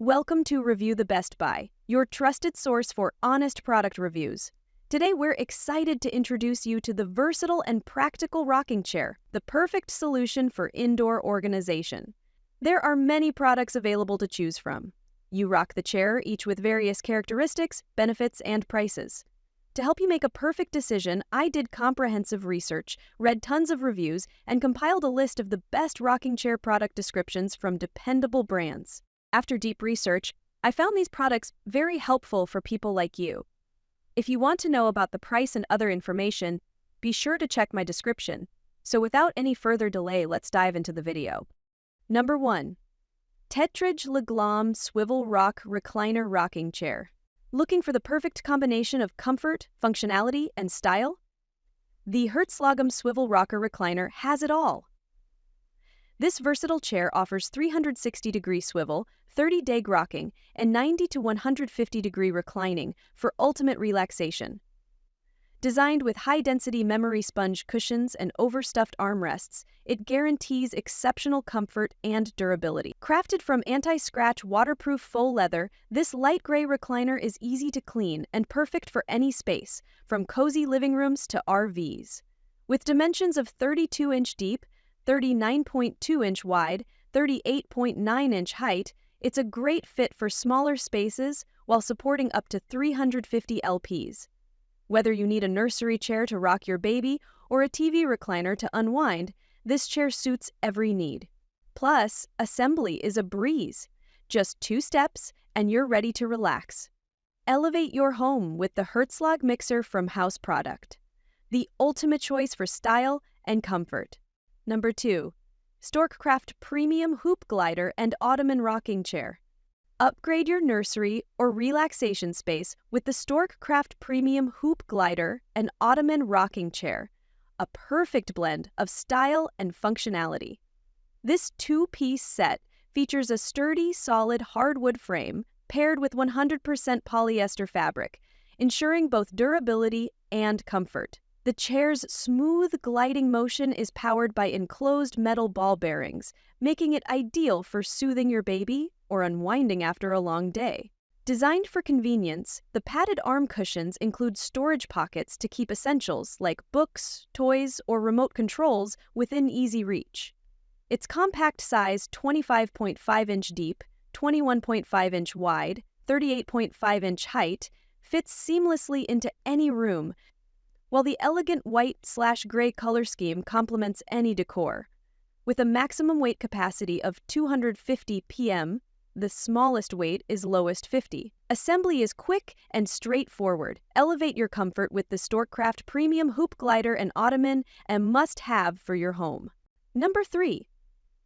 Welcome to Review the Best Buy, your trusted source for honest product reviews. Today we're excited to introduce you to the versatile and practical rocking chair, the perfect solution for indoor organization. There are many products available to choose from. You rock the chair, each with various characteristics, benefits, and prices. To help you make a perfect decision, I did comprehensive research, read tons of reviews, and compiled a list of the best rocking chair product descriptions from dependable brands. After deep research, I found these products very helpful for people like you. If you want to know about the price and other information, be sure to check my description. So without any further delay, let's dive into the video. Number 1. Hzlagm Swivel Rock Recliner Rocking Chair. Looking for the perfect combination of comfort, functionality, and style? The Hzlagm Swivel Rocker Recliner has it all. This versatile chair offers 360-degree swivel, 30-day rocking, and 90 to 150-degree reclining for ultimate relaxation. Designed with high-density memory sponge cushions and overstuffed armrests, it guarantees exceptional comfort and durability. Crafted from anti-scratch waterproof faux leather, this light gray recliner is easy to clean and perfect for any space, from cozy living rooms to RVs. With dimensions of 32-inch deep, 39.2-inch wide, 38.9-inch height, it's a great fit for smaller spaces while supporting up to 350 lps. Whether you need a nursery chair to rock your baby or a TV recliner to unwind, this chair suits every need. Plus, assembly is a breeze. Just 2 steps and you're ready to relax. Elevate your home with the Hzlagm mixer from House Product, the ultimate choice for style and comfort. Number 2. Storkcraft Premium Hoop Glider and Ottoman Rocking Chair. Upgrade your nursery or relaxation space with the Storkcraft Premium Hoop Glider and Ottoman Rocking Chair, a perfect blend of style and functionality. This 2-piece set features a sturdy, solid hardwood frame paired with 100% polyester fabric, ensuring both durability and comfort. The chair's smooth gliding motion is powered by enclosed metal ball bearings, making it ideal for soothing your baby or unwinding after a long day. Designed for convenience, the padded arm cushions include storage pockets to keep essentials like books, toys, or remote controls within easy reach. Its compact size 25.5-inch deep, 21.5-inch wide, 38.5-inch height fits seamlessly into any room, while the elegant white/gray color scheme complements any decor. With a maximum weight capacity of 250 pm, the smallest weight is lowest 50. Assembly is quick and straightforward. Elevate your comfort with the Storkcraft Premium Hoop Glider and Ottoman, a must-have for your home. Number 3.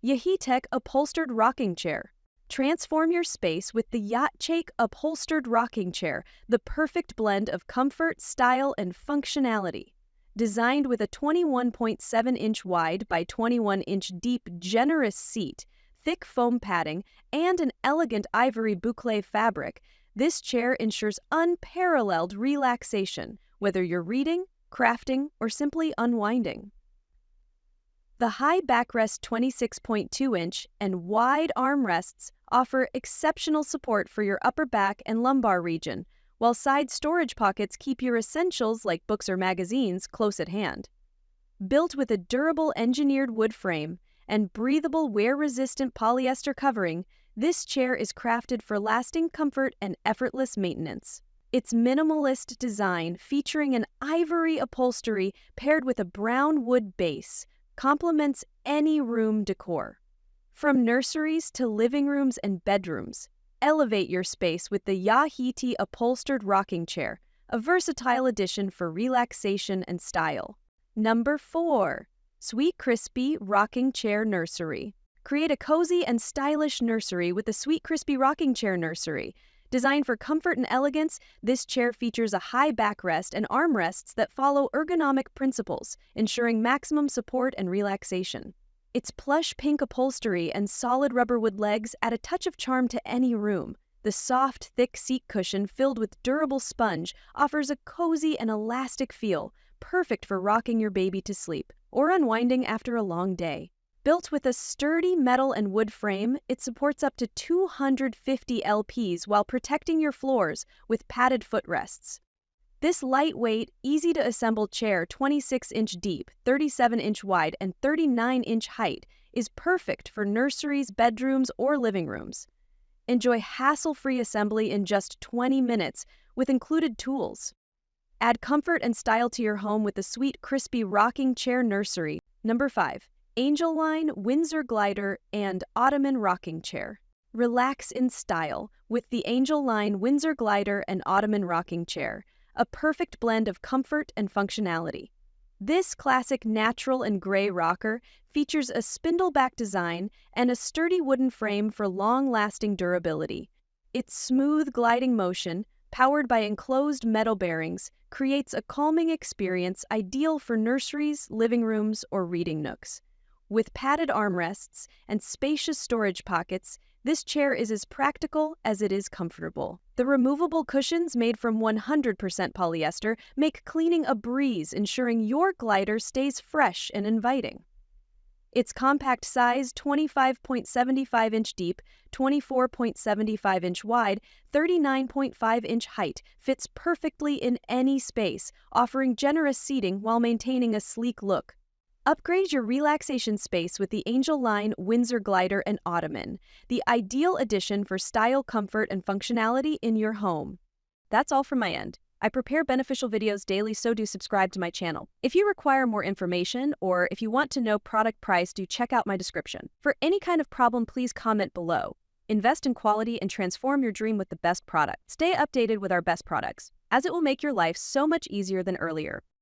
Yaheetech Upholstered Rocking Chair. Transform your space with the Yaheetech Upholstered Rocking Chair, the perfect blend of comfort, style, and functionality. Designed with a 21.7-inch wide by 21-inch deep generous seat, thick foam padding, and an elegant ivory boucle fabric, this chair ensures unparalleled relaxation, whether you're reading, crafting, or simply unwinding. The high backrest 26.2-inch and wide armrests offer exceptional support for your upper back and lumbar region, while side storage pockets keep your essentials like books or magazines close at hand. Built with a durable engineered wood frame and breathable wear-resistant polyester covering, this chair is crafted for lasting comfort and effortless maintenance. Its minimalist design, featuring an ivory upholstery paired with a brown wood base, complements any room decor. From nurseries to living rooms and bedrooms, elevate your space with the Yaheetech Upholstered Rocking Chair, a versatile addition for relaxation and style. Number 4. Sweetcrispy Rocking Chair Nursery. Create a cozy and stylish nursery with the Sweetcrispy Rocking Chair Nursery. Designed for comfort and elegance, this chair features a high backrest and armrests that follow ergonomic principles, ensuring maximum support and relaxation. Its plush pink upholstery and solid rubber wood legs add a touch of charm to any room. The soft, thick seat cushion filled with durable sponge offers a cozy and elastic feel, perfect for rocking your baby to sleep or unwinding after a long day. Built with a sturdy metal and wood frame, it supports up to 250 lps while protecting your floors with padded footrests. This lightweight, easy-to-assemble chair, 26-inch deep, 37-inch wide, and 39-inch height, is perfect for nurseries, bedrooms, or living rooms. Enjoy hassle-free assembly in just 20 minutes with included tools. Add comfort and style to your home with the Sweetcrispy Rocking Chair Nursery. Number 5. Angel Line, Windsor Glider, and Ottoman Rocking Chair. Relax in style with the Angel Line Windsor Glider and Ottoman Rocking Chair, a perfect blend of comfort and functionality. This classic natural and gray rocker features a spindle-back design and a sturdy wooden frame for long-lasting durability. Its smooth gliding motion, powered by enclosed metal bearings, creates a calming experience ideal for nurseries, living rooms, or reading nooks. With padded armrests and spacious storage pockets, this chair is as practical as it is comfortable. The removable cushions made from 100% polyester make cleaning a breeze, ensuring your glider stays fresh and inviting. Its compact size, 25.75-inch deep, 24.75-inch wide, 39.5-inch height, fits perfectly in any space, offering generous seating while maintaining a sleek look. Upgrade your relaxation space with the Angel Line Windsor Glider and Ottoman, the ideal addition for style, comfort, and functionality in your home. That's all from my end. I prepare beneficial videos daily, so do subscribe to my channel. If you require more information or if you want to know product price, do check out my description. For any kind of problem, please comment below. Invest in quality and transform your dream with the best product. Stay updated with our best products, as it will make your life so much easier than earlier.